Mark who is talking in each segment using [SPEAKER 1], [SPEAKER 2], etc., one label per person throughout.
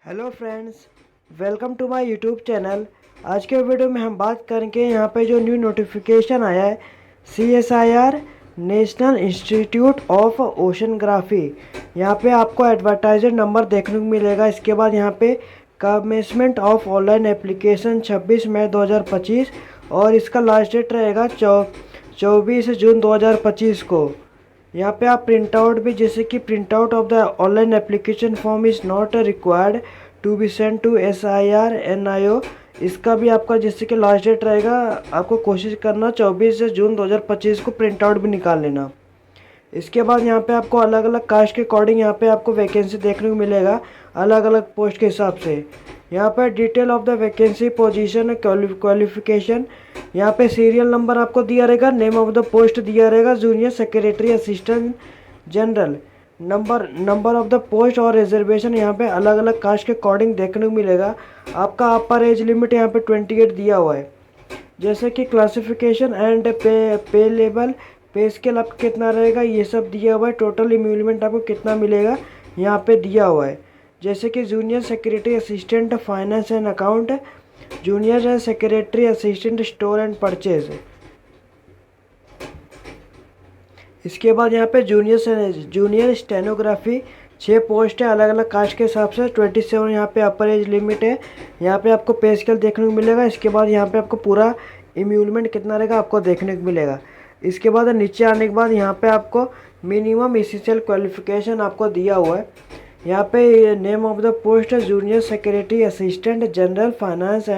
[SPEAKER 1] Hello friends, welcome to my YouTube channel. आज के video में हम बात करेंगे यहाँ पे जो न्यू नोटिफिकेशन आया है CSIR नेशनल इंस्टीट्यूट ऑफ ओशनग्राफी। यहाँ पे आपको एडवर्टाइजर नंबर देखने को मिलेगा। इसके बाद यहाँ पे कमेंसमेंट ऑफ ऑनलाइन एप्लीकेशन 26 मई 2025 और इसका लास्ट डेट रहेगा 24 जून 2025 को। यहाँ पे आप प्रिंट आउट भी, जैसे कि print out of the online application form is not required to be send to SIR NIO। इसका भी आपका जैसे कि लास्ट डेट रहेगा, आपको कोशिश करना 24 जून 2025 को प्रिंट आउट भी निकाल लेना। इसके बाद यहाँ पे आपको अलग अलग कास्ट के अकॉर्डिंग यहाँ पे आपको वैकेंसी देखने को मिलेगा, अलग अलग पोस्ट के हिसाब से। यहाँ पे detail of the vacancy, position, qualification, यहाँ पे सीरियल नंबर आपको दिया रहेगा, नेम ऑफ द पोस्ट दिया रहेगा, junior secretary assistant general, number of the post और रिजर्वेशन यहाँ पे अलग अलग कास्ट के अकॉर्डिंग देखने को मिलेगा। आपका अपर एज लिमिट यहाँ पे 28 दिया हुआ है। जैसे कि क्लासिफिकेशन एंड पे लेवल, पे स्केल आपका कितना रहेगा, ये सब दिया हुआ है। टोटल इम्यूलमेंट आपको कितना मिलेगा यहाँ पे दिया हुआ है। जैसे कि junior secretary assistant finance and account, junior secretary assistant store and purchase. इसके बाद यहाँ पे जूनियर स्टेनोग्राफी 6 पोस्ट है अलग अलग कास्ट के हिसाब से। 27 यहाँ पे अपर एज लिमिट है। यहाँ पे आपको पे स्केल देखने को मिलेगा। इसके बाद यहाँ पे आपको पूरा इम्यूलमेंट कितना रहेगा आपको देखने को मिलेगा। इसके बाद नीचे आने के बाद यहाँ पे आपको मिनिमम एसेंशियल क्वालिफिकेशन आपको दिया हुआ है। यहाँ पे नेम ऑफ द पोस्ट है junior secretary assistant general finance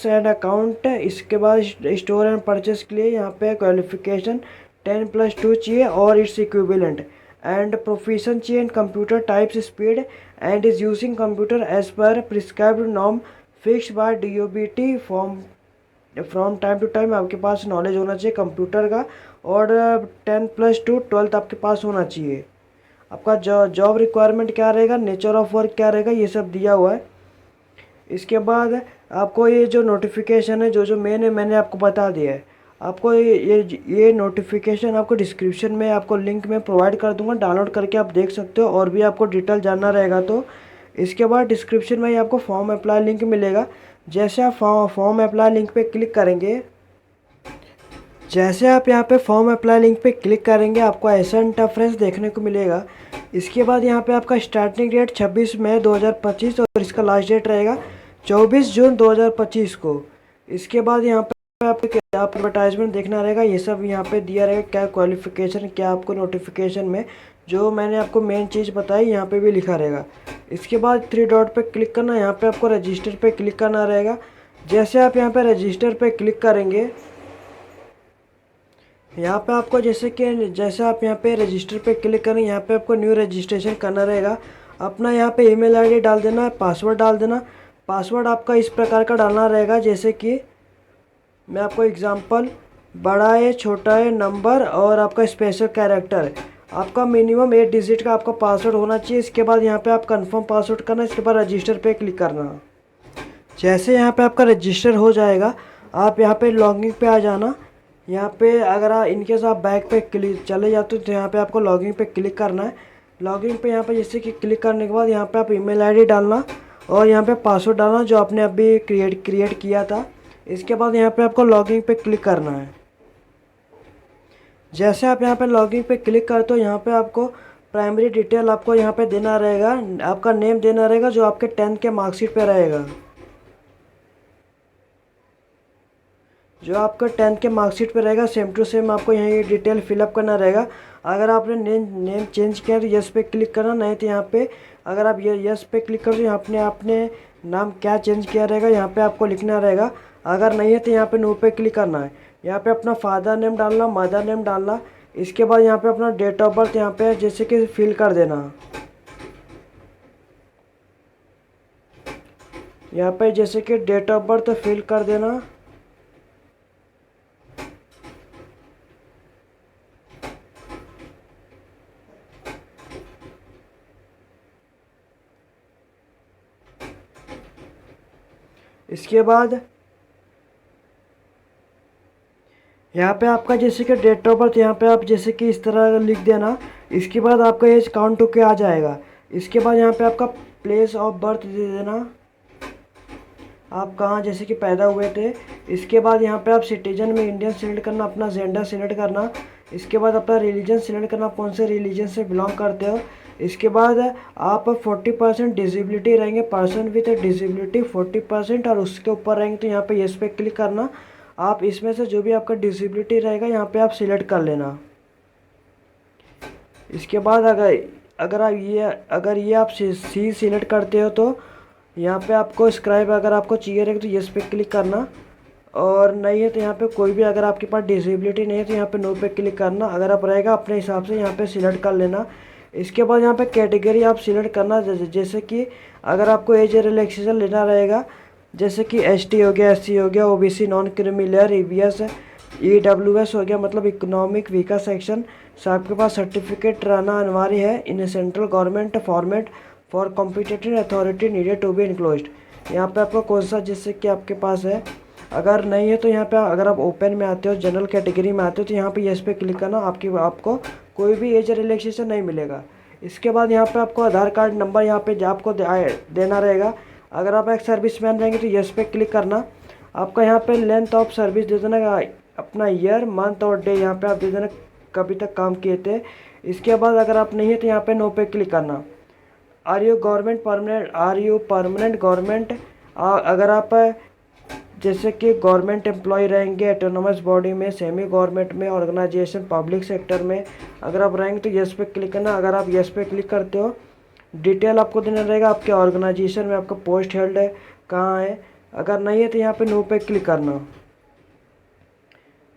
[SPEAKER 1] and account. इसके बाद स्टोर एंड परचेस के लिए यहाँ पे क्वालिफिकेशन 10+2 चाहिए और इट्स इक्विवेलेंट एंड प्रोफिशन चाहिए in computer types speed and is using computer as per prescribed norm fixed by DOBT from time to time. आपके पास नॉलेज होना चाहिए कंप्यूटर का और 10+2 12th आपके पास होना चाहिए। आपका जॉब रिक्वायरमेंट क्या रहेगा, नेचर ऑफ वर्क क्या रहेगा, ये सब दिया हुआ है। इसके बाद आपको ये जो नोटिफिकेशन है जो मेन है मैंने आपको बता दिया है। आपको ये नोटिफिकेशन आपको डिस्क्रिप्शन में आपको लिंक में प्रोवाइड कर दूंगा, डाउनलोड करके आप देख सकते हो। और भी आपको डिटेल जानना रहेगा तो इसके बाद डिस्क्रिप्शन में ही आपको फॉर्म अप्लाई लिंक मिलेगा। जैसे आप फॉर्म अप्लाई लिंक पे क्लिक करेंगे, जैसे आप यहाँ पे फॉर्म अप्लाई लिंक पे क्लिक करेंगे आपको ऐसा इंटरफेस देखने को मिलेगा। इसके बाद यहाँ पे आपका स्टार्टिंग डेट 26 मई 2025 और इसका लास्ट डेट रहेगा 24 जून 2025 को। इसके बाद यहाँ पे आप एडवर्टाइजमेंट देखना रहेगा, ये सब यहाँ पे दिया रहेगा, क्या क्वालिफिकेशन क्या आपको नोटिफिकेशन में जो मैंने आपको मेन चीज़ बताई यहाँ पे भी लिखा रहेगा। इसके बाद 3 डॉट पे क्लिक करना, यहाँ पे आपको रजिस्टर पे क्लिक करना रहेगा। जैसे आप यहाँ पे रजिस्टर पे क्लिक करेंगे, यहाँ पे आपको जैसे आप यहाँ पे रजिस्टर पे क्लिक करें, यहाँ पे आपको न्यू रजिस्ट्रेशन करना रहेगा। अपना यहाँ पे ईमेल आईडी डाल देना, पासवर्ड डाल देना। पासवर्ड आपका इस प्रकार का डालना रहेगा, जैसे कि मैं आपको एग्जांपल, बड़ा है, छोटा है, नंबर और आपका स्पेशल कैरेक्टर। आपका मिनिमम 8 डिजिट का आपका पासवर्ड होना चाहिए। इसके बाद यहाँ पे आप कंफर्म पासवर्ड करना, इसके बाद रजिस्टर पे क्लिक करना। जैसे यहाँ पे आपका रजिस्टर हो जाएगा, आप यहाँ पे लॉगिन पे आ जाना। यहाँ पे अगर आप इनकेस आप बैक पे क्लिक चले जाते हो तो यहाँ पे आपको लॉगिन पे क्लिक करना है। लॉगिन पे यहाँ पे जैसे कि क्लिक करने के बाद यहाँ पे आप ईमेल आईडी डालना और यहाँ पे पासवर्ड डालना जो आपने अभी क्रिएट किया था। इसके बाद यहाँ पे आपको लॉगिन पे क्लिक करना है। जैसे आप यहाँ पे लॉगिन पे क्लिक करते हो, यहाँ पे आपको प्राइमरी डिटेल आपको यहाँ पे देना रहेगा, आपका नेम देना रहेगा जो आपके 10th के मार्कशीट पे रहेगा। जो आपका 10th के मार्कशीट पे रहेगा सेम टू सेम आपको यहाँ ये डिटेल फिलअप करना रहेगा। अगर आपने नेम चेंज किया तो यस पे क्लिक करना, नहीं तो यहाँ पे अगर आप ये यस पे क्लिक करो तो यहाँ आपने नाम क्या चेंज किया रहेगा यहाँ पे आपको लिखना रहेगा। अगर नहीं है तो यहाँ पे नो पे क्लिक करना है। यहाँ पे अपना फादर नेम डालना, मदर नेम डालना। इसके बाद यहाँ पे अपना डेट ऑफ बर्थ यहाँ पे जैसे कि फिल कर देना। यहाँ पे जैसे कि डेट ऑफ बर्थ फिल कर देना। इसके बाद यहाँ पे आपका जैसे कि डेट ऑफ बर्थ यहाँ पे आप जैसे कि इस तरह लिख देना। इसके बाद आपका एज काउंट होके आ जाएगा। इसके बाद यहाँ पे आपका प्लेस ऑफ बर्थ दे देना, आप कहाँ जैसे कि पैदा हुए थे। इसके बाद यहाँ पे आप सिटीजन में इंडियन सिलेक्ट करना, अपना जेंडर सिलेक्ट करना। इसके बाद अपना रिलीजन सिलेक्ट करना, आप कौन से रिलीजन से बिलोंग करते हो। इसके बाद आप 40% डिसेबिलिटी रहेंगे, पर्सन विथ डिसेबिलिटी 40%, और उसके ऊपर रहेंगे तो यहाँ पे यस पे क्लिक करना। आप इसमें से जो भी आपका डिसेबिलिटी रहेगा यहाँ पे आप सिलेक्ट कर लेना। इसके बाद अगर ये आप सी सिलेक्ट करते हो तो यहाँ पे आपको स्क्राइब अगर आपको चाहिए रहेगा तो यस पे क्लिक करना, और नहीं है तो यहाँ पे कोई भी अगर आपके पास डिसेबिलिटी नहीं है तो यहाँ पे नो पे क्लिक करना। अगर आप रहेगा अपने हिसाब से यहाँ पे सिलेक्ट कर लेना। इसके बाद यहाँ पे कैटेगरी आप सिलेक्ट करना, जैसे कि अगर आपको एज रिलैक्सेशन लेना रहेगा, जैसे कि एसटी हो गया, एससी हो गया, OBC, non creamy layer, EBS, EWS हो गया, मतलब इकोनॉमिक वीकर सेक्शन से आपके पास सर्टिफिकेट रहना अनिवार्य है in central government format for competitive authority needed to be enclosed. यहाँ पे आपको कौन सा जैसे कि आपके पास है, अगर नहीं है तो यहाँ पे अगर आप ओपन में आते हो, जनरल कैटेगरी में आते हो तो यहाँ पे यस पे क्लिक करना, आपको कोई भी एज रिलैक्सेशन नहीं मिलेगा। इसके बाद यहाँ पे आपको आधार कार्ड नंबर यहाँ पे आपको देना रहेगा। अगर आप एक सर्विसमैन रहेंगे तो यस पे क्लिक करना। आपका यहाँ पे लेंथ ऑफ सर्विस दे देना, अपना ईयर, मंथ और डे यहाँ पे आप दे देना कभी तक काम किए थे। इसके बाद अगर आप नहीं है तो यहाँ पे नो पे क्लिक करना। आर यू परमानेंट गवर्नमेंट, अगर आप जैसे कि गवर्नमेंट एम्प्लॉय रहेंगे ऑटोनोमस बॉडी में, सेमी गवर्नमेंट में, ऑर्गेनाइजेशन, पब्लिक सेक्टर में अगर आप रहेंगे तो यस पे क्लिक करना। अगर आप यस पे क्लिक करते हो डिटेल आपको देना रहेगा, आपके ऑर्गेनाइजेशन में आपका पोस्ट हेल्ड है कहाँ है। अगर नहीं है तो यहाँ पे नो पे क्लिक करना।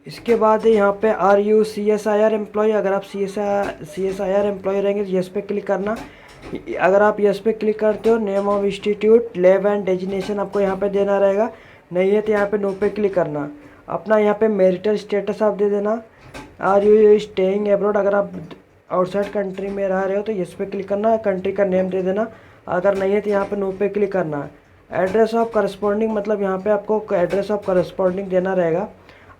[SPEAKER 1] इसके बाद यहाँ पे आर यू CSIR एम्प्लॉय, अगर आप CSIR एम्प्लॉय रहेंगे तो यस पे क्लिक करना। अगर आप यस पे क्लिक करते हो name of institute, lab and designation आपको यहाँ पे देना रहेगा। नहीं है तो यहाँ पे नो पे क्लिक करना। अपना यहाँ पे मैरिटल स्टेटस आप दे देना। आर यू स्टेइंग अब्रॉड, अगर आप आउटसाइड कंट्री में रह रहे हो तो यस पे क्लिक करना, कंट्री का नेम दे देना। अगर नहीं है तो यहाँ पे नो पे क्लिक करना। एड्रेस ऑफ करस्पॉन्डिंग, मतलब यहाँ पे आपको एड्रेस ऑफ करस्पॉन्डिंग देना रहेगा।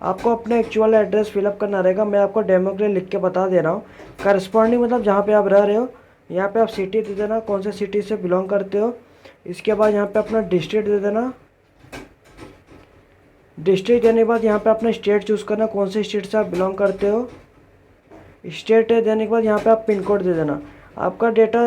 [SPEAKER 1] आपको अपने एक्चुअल एड्रेस फिलअप करना रहेगा, मैं आपको डेमो के लिए लिख के बता दे रहा हूँ। करस्पॉन्डिंग मतलब जहाँ पे आप रह रहे हो, यहाँ पे आप सिटी दे देना, कौन से सिटी से बिलोंग करते हो। इसके बाद यहाँ पे अपना डिस्ट्रिक्ट दे देना। डिस्ट्रिक्ट देने के बाद यहाँ पे अपना स्टेट चूज़ करना, कौन से स्टेट से आप बिलोंग करते हो। स्टेट देने के बाद यहाँ पे आप पिन कोड दे देना। आपका डेटा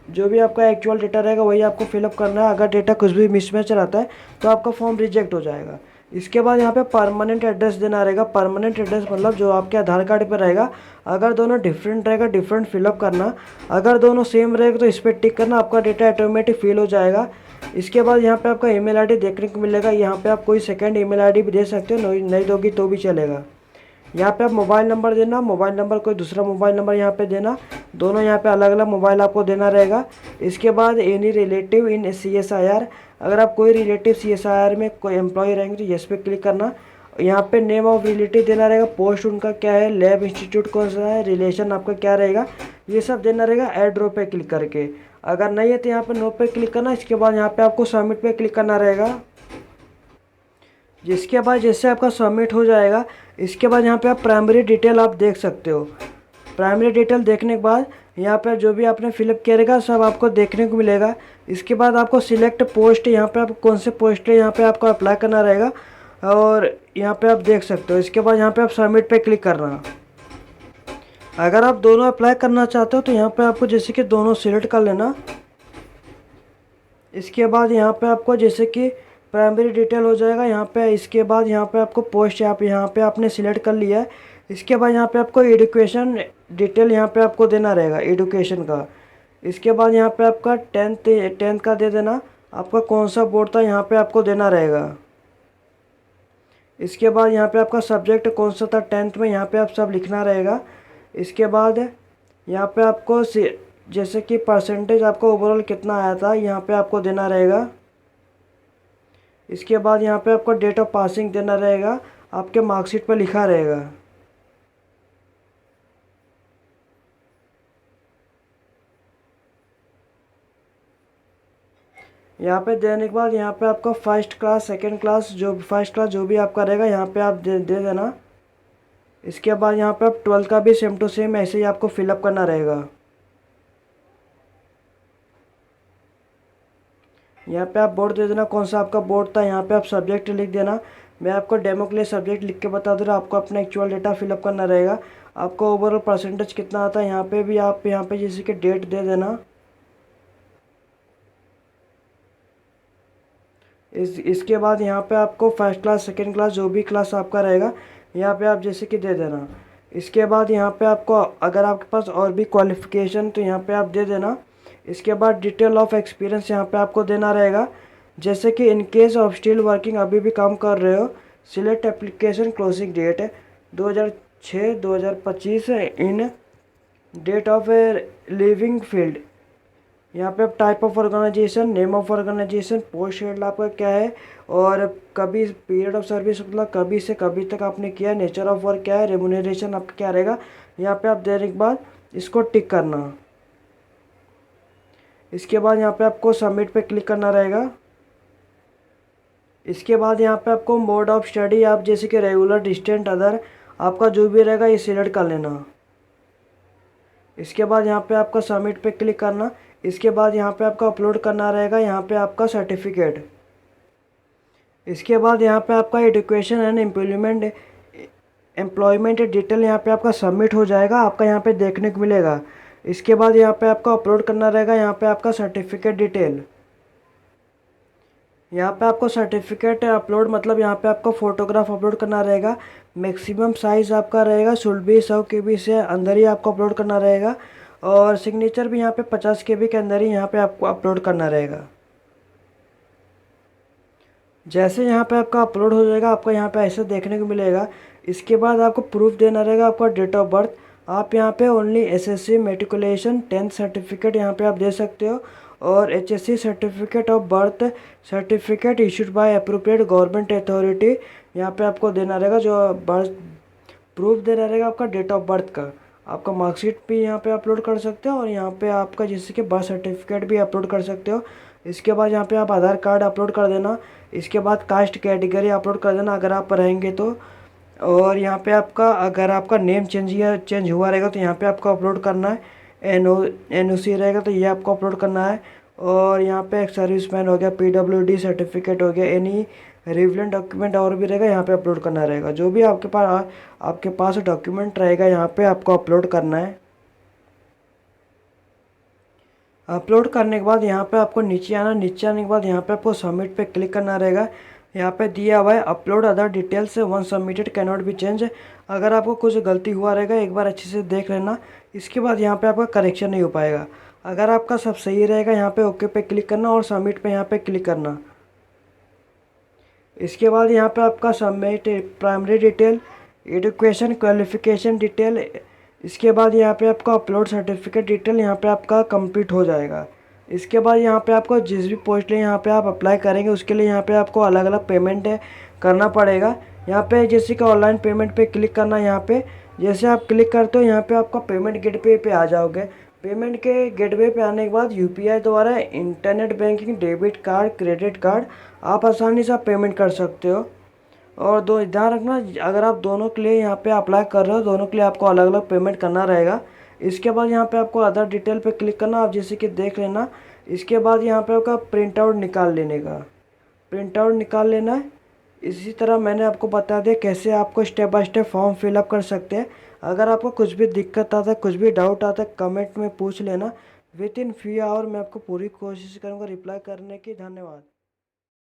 [SPEAKER 1] जो भी आपका एक्चुअल डेटा रहेगा वही आपको फिलअप करना है। अगर डेटा कुछ भी मिसमैच रहता है तो आपका फॉर्म रिजेक्ट हो जाएगा। इसके बाद यहाँ पे परमानेंट एड्रेस देना रहेगा। परमानेंट एड्रेस मतलब जो आपके आधार कार्ड पे रहेगा, अगर दोनों डिफरेंट रहेगा डिफरेंट फिलअप करना, अगर दोनों सेम रहेगा तो इस पर टिक करना, आपका डेटा ऑटोमेटिक फिल हो जाएगा। इसके बाद यहाँ पे आपका ईमेल आईडी देखने को मिलेगा। यहाँ पे आप कोई सेकंड ईमेल आईडी भी दे सकते हो, नहीं दोगी तो भी चलेगा। यहाँ पे आप मोबाइल नंबर देना, मोबाइल नंबर कोई दूसरा मोबाइल नंबर यहाँ पे देना, दोनों यहाँ पे अलग अलग मोबाइल आपको देना रहेगा। इसके बाद एनी रिलेटिव इन CSIR, अगर आप कोई रिलेटिव CSIR में कोई एम्प्लॉय रहेंगे तो यस पे क्लिक करना। यहाँ पे नेम ऑफ रिलेटिव देना रहेगा, पोस्ट उनका क्या है, लैब इंस्टीट्यूट कौन सा है, रिलेशन आपका क्या रहेगा, ये सब देना रहेगा ऐड रो पे क्लिक करके। अगर नहीं है तो यहाँ पे नो पे क्लिक करना। इसके बाद यहाँ पे आपको सबमिट पे क्लिक करना रहेगा। जिसके बाद जैसे आपका सबमिट हो जाएगा, इसके बाद यहाँ पे आप प्राइमरी डिटेल आप देख सकते हो। प्राइमरी डिटेल देखने के बाद यहाँ पे जो भी आपने फिलअप किया रहेगा सब आपको देखने को मिलेगा। इसके बाद आपको सिलेक्ट पोस्ट, यहाँ पे आप कौन से पोस्ट है यहाँ पे आपको अप्लाई करना रहेगा, और यहाँ पे आप देख सकते हो। इसके बाद यहाँ पे आप सबमिट पे क्लिक करना। अगर आप दोनों अप्लाई करना चाहते हो तो यहाँ पे आपको जैसे कि दोनों सिलेक्ट कर लेना। इसके बाद यहाँ पे आपको जैसे कि प्राइमरी डिटेल हो जाएगा यहाँ पे। इसके बाद यहाँ पे आपको पोस्ट यहाँ पे आपने सिलेक्ट कर लिया है। इसके बाद यहाँ पे आपको एजुकेशन डिटेल यहाँ पे आपको देना रहेगा, एजुकेशन का। इसके बाद यहाँ पे आपका टेंथ का दे देना, आपका कौन सा बोर्ड था यहाँ पे आपको देना रहेगा। इसके बाद यहाँ पे आपका सब्जेक्ट कौन सा था 10th में, यहाँ पे आप सब लिखना रहेगा। इसके बाद यहाँ पे आपको जैसे कि परसेंटेज आपको ओवरऑल कितना आया था यहाँ पे आपको देना रहेगा। इसके बाद यहाँ पे आपको डेट ऑफ पासिंग देना रहेगा, आपके मार्कशीट पर लिखा रहेगा। यहाँ पे देने के बाद यहाँ पे आपका फर्स्ट क्लास सेकंड क्लास जो भी आपका रहेगा यहाँ पे आप दे देना। इसके बाद यहाँ पे आप 12th का भी सेम टू सेम ऐसे ही आपको फिलअप करना रहेगा। यहाँ पे आप बोर्ड दे देना, कौन सा आपका बोर्ड था। यहाँ पे आप सब्जेक्ट लिख देना। मैं आपको डेमो के लिए सब्जेक्ट लिख के बता दूँ, आपको अपना एक्चुअल डेटा फिलअप करना रहेगा। आपको ओवरऑल परसेंटेज कितना आता है यहाँ पे भी आप यहाँ पे जैसे कि डेट दे देना। इसके बाद यहाँ पे आपको फर्स्ट क्लास सेकंड क्लास जो भी क्लास आपका रहेगा यहाँ पे आप जैसे कि दे देना। इसके बाद यहाँ पे आपको अगर आपके पास और भी क्वालिफ़िकेशन तो यहाँ पे आप दे देना। इसके बाद डिटेल ऑफ एक्सपीरियंस यहाँ पे आपको देना रहेगा, जैसे कि in case of still working, अभी भी काम कर रहे हो। सिलेक्ट एप्लीकेशन क्लोजिंग डेट है 2006-2025 in date of living field. यहाँ पे आप type of organisation, name of organisation, post schedule आपका क्या है, और कभी पीरियड ऑफ सर्विस मतलब कभी से कभी तक आपने किया, नेचर ऑफ वर्क क्या है, रेमुनरेशन आपका क्या रहेगा। यहाँ पे आप देने के बाद इसको टिक करना। इसके बाद यहाँ पे आपको सबमिट पे क्लिक करना रहेगा। इसके बाद यहाँ पे आपको मोड ऑफ स्टडी आप जैसे कि रेगुलर, डिस्टेंट, अदर आपका जो भी रहेगा ये सिलेक्ट कर लेना। इसके बाद यहाँ पे आपका सबमिट पे क्लिक करना। इसके बाद यहाँ पे आपका अपलोड करना रहेगा यहाँ पे आपका सर्टिफिकेट। इसके बाद यहाँ पे आपका एजुकेशन एंड एम्प्लॉयमेंट डिटेल यहाँ पे आपका सबमिट हो जाएगा, आपका यहाँ पे देखने को मिलेगा। इसके बाद यहाँ पे आपको अपलोड करना रहेगा यहाँ पे आपका सर्टिफिकेट डिटेल। यहाँ पे आपको सर्टिफिकेट अपलोड मतलब यहाँ पे आपको फ़ोटोग्राफ अपलोड करना रहेगा। मैक्सिमम साइज़ आपका रहेगा शुड बी 100 KB से अंदर ही आपको अपलोड करना रहेगा, और सिग्नेचर भी यहाँ पे 50 KB के अंदर ही यहाँ पे आपको अपलोड करना रहेगा। जैसे यहाँ पे आपका अपलोड हो जाएगा आपको यहाँ पे ऐसे देखने को मिलेगा। इसके बाद आपको प्रूफ देना रहेगा आपका डेट ऑफ बर्थ। आप यहाँ पे only SSC matriculation 10th certificate यहाँ पे आप दे सकते हो, और HSC certificate of birth certificate issued by appropriate government authority यहाँ पे आपको देना रहेगा। जो बर्थ प्रूफ देना रहेगा आपका डेट ऑफ बर्थ का। आपका मार्कशीट भी यहाँ पे अपलोड कर सकते हो, और यहाँ पे आपका जैसे कि बर्थ सर्टिफिकेट भी अपलोड कर सकते हो। इसके बाद यहाँ पे आप आधार कार्ड अपलोड कर देना। इसके बाद कास्ट कैटेगरी अपलोड कर देना अगर आप रहेंगे तो, और यहाँ पे आपका अगर आपका नेम चेंज हुआ रहेगा तो यहाँ पे आपको अपलोड करना है। NOC रहेगा तो ये आपको अपलोड करना है। और यहाँ पे एक सर्विसमैन हो गया, PWD सर्टिफिकेट हो गया, एनी रिलेवेंट डॉक्यूमेंट और भी रहेगा यहाँ पे अपलोड करना रहेगा। जो भी आपके पास डॉक्यूमेंट रहेगा यहाँ पे आपको अपलोड करना है। अपलोड करने के बाद यहाँ पे आपको नीचे आना। नीचे आने के बाद यहाँ पे आपको सबमिट पे क्लिक करना रहेगा। यहाँ पे दिया हुआ है upload other details one submitted can not be change. अगर आपको कुछ गलती हुआ रहेगा एक बार अच्छे से देख लेना। इसके बाद यहाँ पे आपका करेक्शन नहीं हो पाएगा। अगर आपका सब सही रहेगा यहाँ पे ओके पे क्लिक करना, और सबमिट पे यहाँ पे क्लिक करना। इसके बाद यहाँ पे आपका submit primary detail, education qualification detail. इसके बाद यहाँ पे आपका अपलोड सर्टिफिकेट डिटेल यहाँ पे आपका कंप्लीट हो जाएगा। इसके बाद यहाँ पे आपको जिस भी पोस्ट लिए यहाँ पे आप अप्लाई करेंगे उसके लिए यहाँ पे आपको अलग अलग पेमेंट करना पड़ेगा। यहाँ पे जैसे कि ऑनलाइन पेमेंट पे क्लिक करना। यहाँ पे जैसे आप क्लिक करते हो यहाँ पे आपका पेमेंट गेटवे पे आ जाओगे। पेमेंट के गेटवे पे आने के बाद UPI द्वारा internet banking, debit card, credit card आप आसानी से आप पेमेंट कर सकते हो। और ध्यान रखना अगर आप दोनों के लिए यहाँ पे अप्लाई कर रहे हो दोनों के लिए आपको अलग अलग पेमेंट करना रहेगा। इसके बाद यहाँ पे आपको अदर डिटेल पे क्लिक करना, आप जैसे कि देख लेना। इसके बाद यहाँ पे आपका प्रिंट आउट निकाल लेने का, प्रिंट आउट निकाल लेना है। इसी तरह मैंने आपको बता दिया कैसे आपको step by step form fill up कर सकते हैं। अगर आपको कुछ भी दिक्कत आता है, कुछ भी डाउट आता है, कमेंट में पूछ लेना। विद इन फ्यू आवर मैं आपको पूरी कोशिश करूँगा रिप्लाई करने की। धन्यवाद।